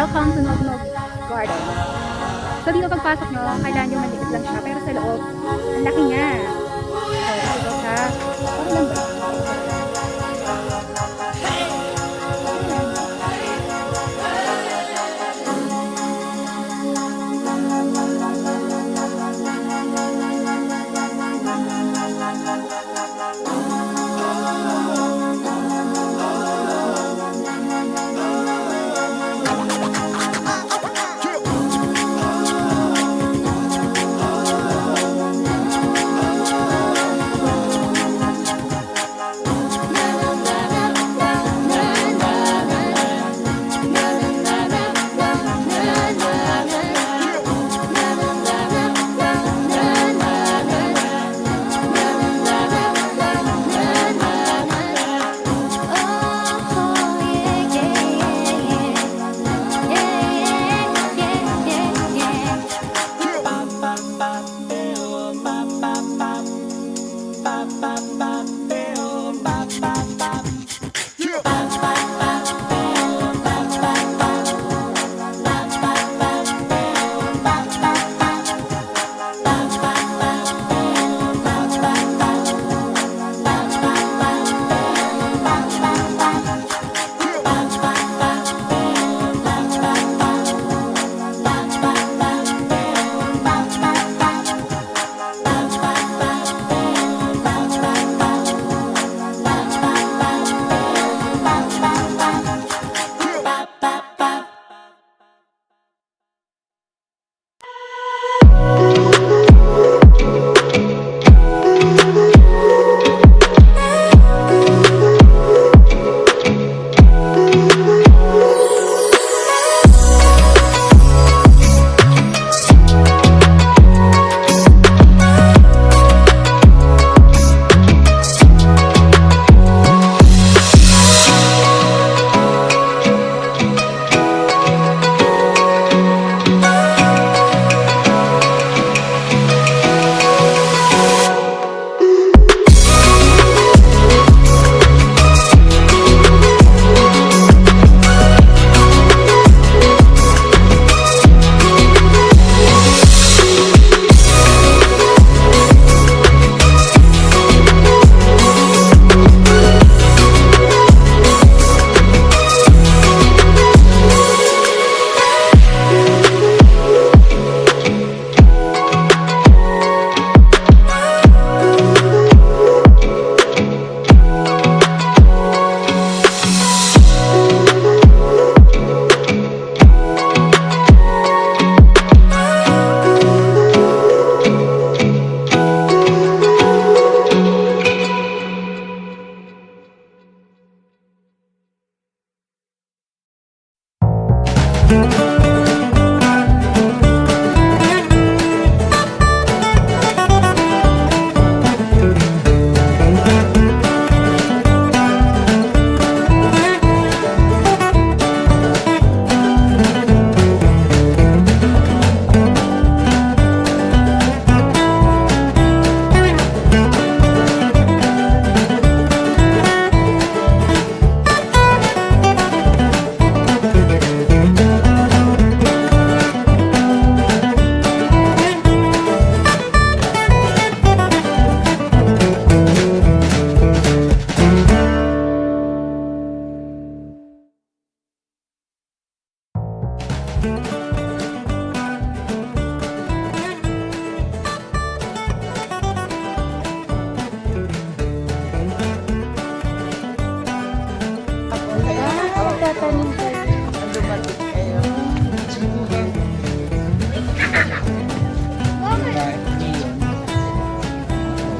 welcome to Nog-Nog Garden. So dito pagpasok nyo, kailangan nyo maliit lang siya, pero sa loob, ang laki niya. So ito sa Parulan ba?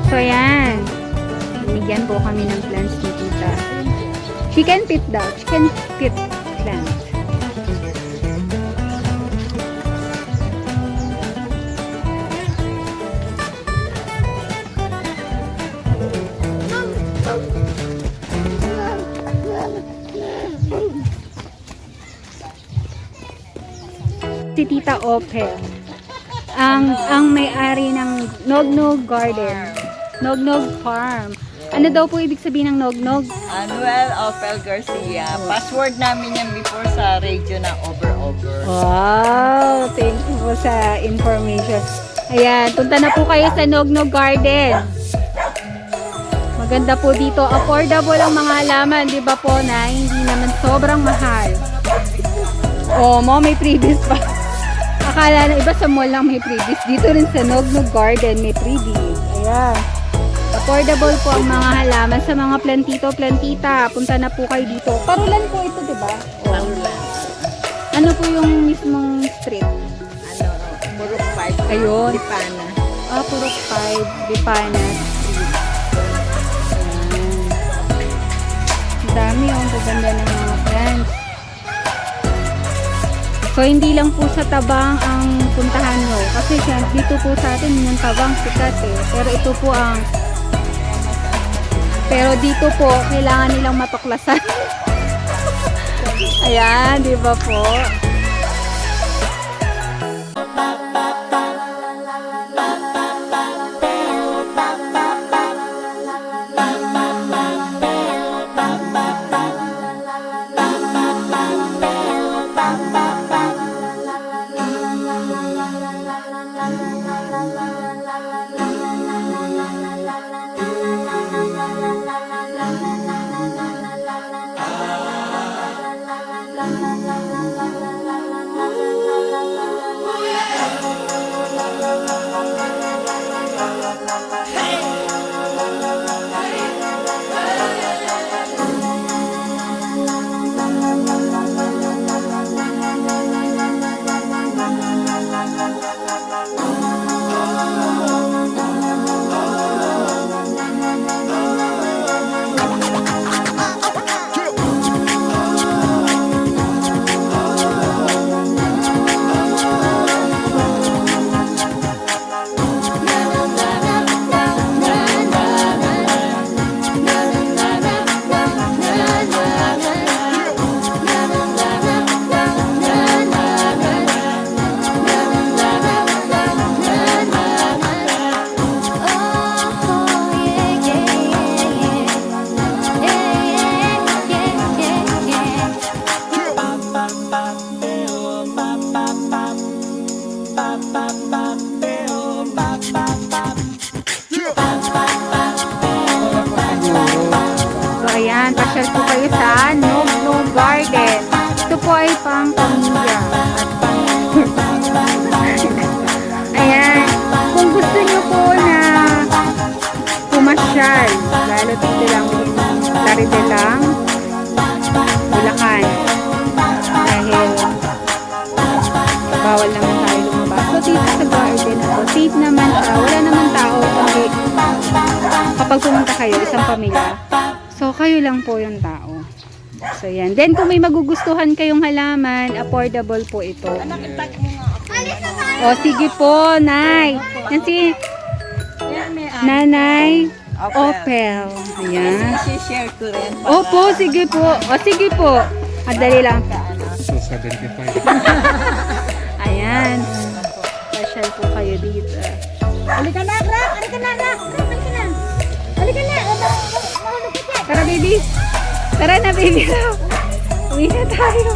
So yan, binigyan po kami ng plants ni Tita. Chicken pit daw, chicken pit plant. Si Tita Opel, ang may-ari ng Nog-Nog Garden, Nog-Nog Farm. Ano daw po ibig sabihin ng Nog-Nog? Anuel Opel Garcia. Password namin yan before sa radio ng overall. Wow, thank you po sa information. Ayan, punta na po kayo sa Nog-Nog Garden. Maganda po dito. Affordable ang mga halaman, di ba po, na hindi naman sobrang mahal. Oh, may previous pa. Akala na iba sa mall lang may previous. Dito rin sa Nog-Nog Garden may previous. Ayan. Affordable po ang mga halaman sa mga plantito-plantita. Punta na po kayo dito. Parulan po ito, di ba? Parulan. Ano po yung mismong street? Purok 5. Ayun. Lipana. Purok 5, Lipana Street. Ayan. Ang dami yung gaganda ng mga plants. So, hindi lang po sa Tabang ang puntahan nyo. Kasi dito po sa atin yung Tabang sikat eh. Pero dito po, kailangan nilang matuklasan. Ayan, di ba po? Ayan, pasyal po kayo sa Nog-Nog Garden. Ito po ay pang pamilya at ayan, kung gusto nyo po na pumasyal, lalo dito lang Plaridel lang, Bulacan. Dahil bawal naman tayo lumabas. So dito sa garden na to, safe naman siya. Wala naman tao kundi kapag pumunta kayo, isang pamilya. So, kayo lang po yung tao. So, yan. Then, kung may magugustuhan kayong halaman, affordable po ito. O, sige po, Nay. Yan si Nanay Opel. Ayan. I-share ko rin. Opo, sige po. O, sige po. Madali lang. So, 75. Ayan. Special po kayo dito. Halika na, Rak! Halika na, Rak! Halika na! Halika na! Mahulog ka dyan! Tara, baby. Tara na, baby. Uwi na tayo.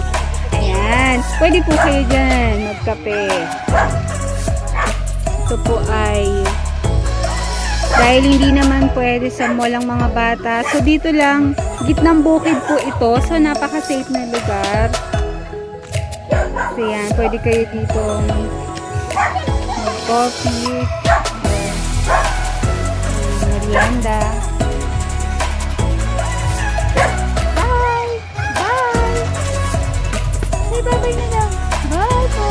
Ayan. Pwede po kayo dyan magkape. Ito po ay dahil hindi naman pwede sa mall ang mga bata. So, dito lang, gitnang bukid po ito. So, napaka-safe na lugar. So, yan. Pwede kayo dito mag-coffee. Merienda. Bye! Bye! Say bye-bye na lang. Bye po!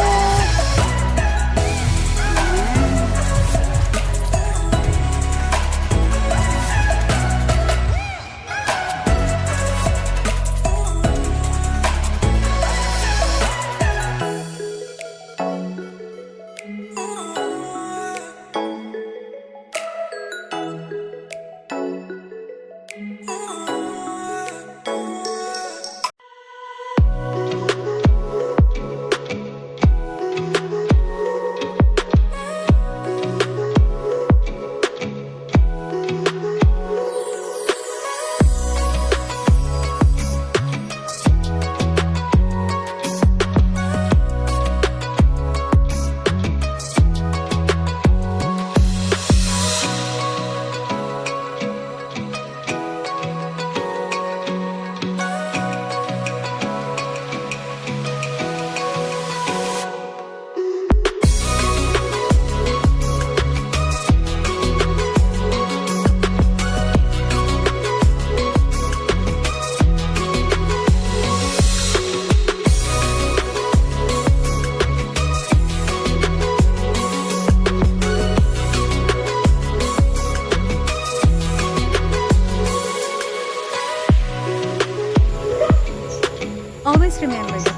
remember that.